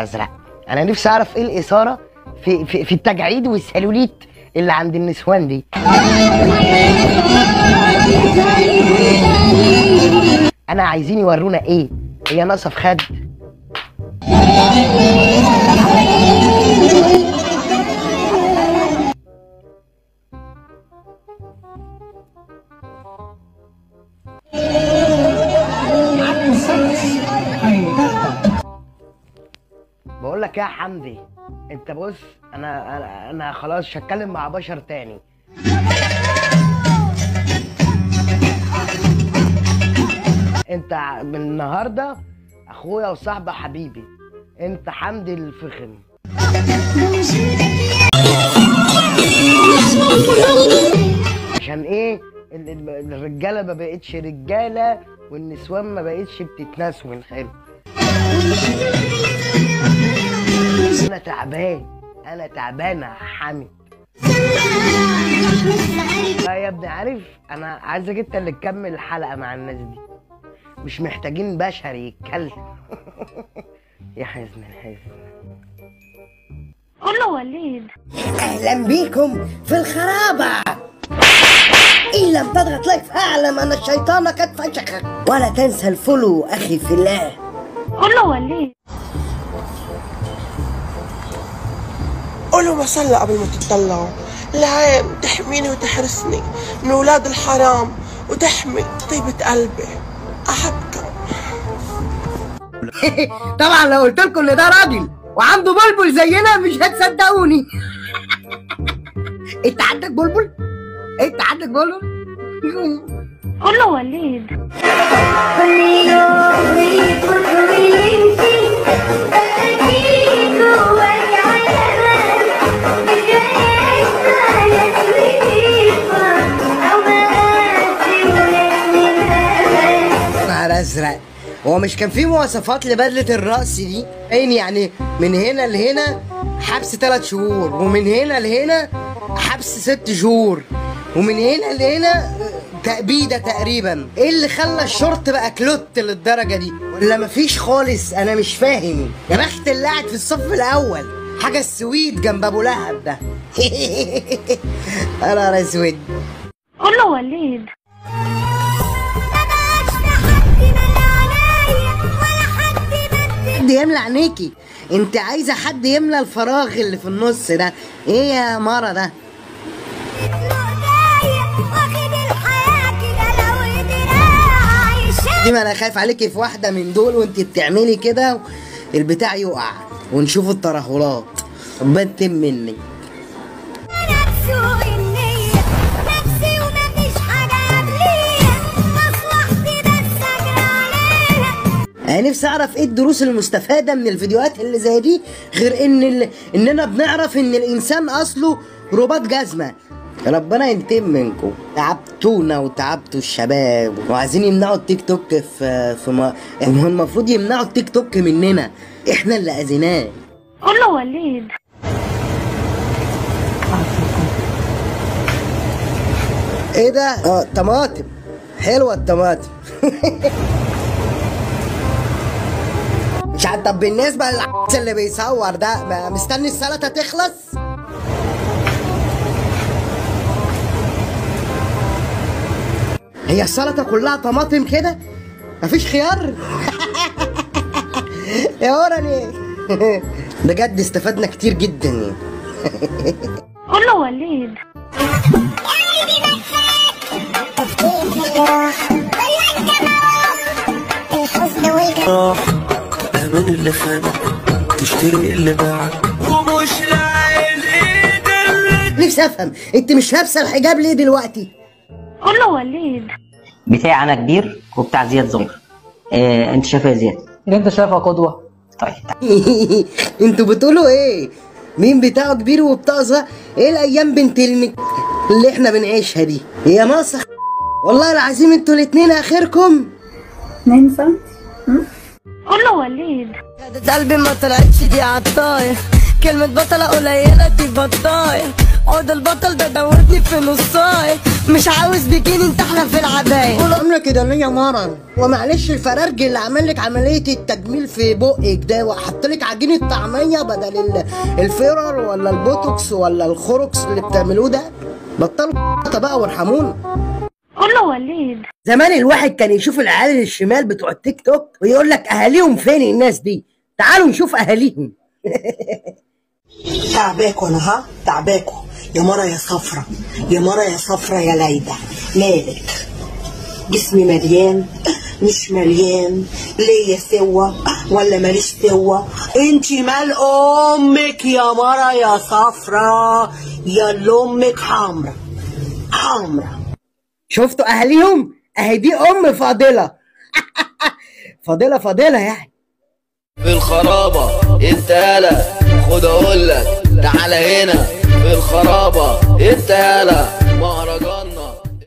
نهار ازرق، انا نفسي اعرف ايه الاثاره في التجاعيد والسلوليت اللي عند النسوان دي. انا عايزين يورونا ايه؟ هي ناقصه في خد؟ بقول لك يا حمدي، انت بص، انا خلاص مش هتكلم مع بشر تاني. انت من النهارده اخويا وصاحبي حبيبي، انت حمدي الفخم. عشان ايه؟ الرجاله ما بقتش رجاله والنسوان ما بقتش بتتنسون. حلو. انا تعبان يا حامد. يا ابني عارف، انا عايزك انت اللي تكمل الحلقه مع الناس دي، مش محتاجين بشر يتكلم. يا حزن الحزن. كله وليد. اهلا بيكم في الخرابه. ان لم تضغط لايك فاعلم ان الشيطان قد فشخك، ولا تنسى الفولو اخي في الله. كله وليد. قولوا ما صلى قبل ما تطلعوا، العين تحميني وتحرسني من ولاد الحرام وتحمي طيبة قلبي. أحبكم. طبعا لو قلت لكم ان ده راجل وعنده بلبل زينا مش هتصدقوني. انت عندك بلبل؟ انت عندك بلبل؟ كله وليد. نهار ازرق، هو مش كان في مواصفات لبدله الرقص دي؟ يعني من هنا لهنا حبس 3 شهور، ومن هنا لهنا حبس 6 شهور، ومن هنا لهنا تأبيدة تقريبا. ايه اللي خلى الشورت بقى كلوت للدرجه دي؟ ولا مفيش خالص؟ انا مش فاهم. يا بخت اللي قاعد في الصف الاول، حاجه السويد جنب ابو لهب ده. انا اسود. كله وليد. حد يملى عينيكي، انت عايزه حد يملى الفراغ اللي في النص ده. ايه يا مارا ده؟ دي ما انا خايف عليكي في واحده من دول وانت بتعملي كده البتاع يقع ونشوف الترهلات. ربنا يتم مني. انا نفسي اعرف ايه الدروس المستفاده من الفيديوهات اللي زي دي، غير اننا بنعرف ان الانسان اصله رباط جزمه. ربنا ينتقم منكم، تعبتونا وتعبتوا الشباب، وعايزين يمنعوا التيك توك يعني هو المفروض يمنعوا التيك توك مننا، احنا اللي اذيناه. كله وليد. ايه ده؟ طماطم حلوه الطماطم. مش عارف. طب بالنسبه للعكس اللي بيصور ده، مستني السلطه تخلص؟ هي السلطه كلها طماطم كده؟ مفيش خيار؟ يا وراني. بجد استفدنا كتير جدا. كله وليد. من اللي خانك تشتري اللي باعك ومش لاقي الايد اللي. نفسي افهم، انت مش لابسه الحجاب ليه دلوقتي؟ كله وليد. بتاعي انا كبير وبتاع زياد صغير. انت شايفه يا زياد؟ اللي انت شايفها قدوه. طيب. انتوا بتقولوا ايه؟ مين بتاعه كبير وبتاعه صغير؟ ايه الايام بنت اللي احنا بنعيشها دي؟ يا مصر والله العظيم انتوا الاتنين اخركم ما ينفعش. كله وليد. قلبي ما طلعتش دي عالطاير، كلمة بطلة قليلة دي بطاير، عود البطل ده دوتني في نصاير. مش عاوز بيكيني انت احلى في العباية. طول عمرك كده ليا مرض، ومعلش الفرارجي اللي عمل لك عمليه التجميل في بقك ده وحط لك عجينه طعميه بدل الفيرر ولا البوتوكس ولا الخروكس اللي بتعملوه ده، بطلوا بقى وارحمونا. كله وليد. زمان الواحد كان يشوف العيال الشمال بتوع التيك توك ويقول لك اهاليهم فين الناس دي، تعالوا نشوف اهاليهم. تعباكوا انا، ها تعباكوا يا مرة يا صفرة، يا مرة يا صفرة يا ليلى، مالك؟ جسمي مليان مش مليان، ليا سوا ولا ماليش سوا؟ انتي مال امك يا مرة يا صفرة، يا اللي امك حمرا حمرا. شفتوا اهاليهم؟ اهي دي ام فاضله. فاضله يعني. في الخرابة انت يالا، خد اقولك تعالى هنا في الخرابة انت يالا،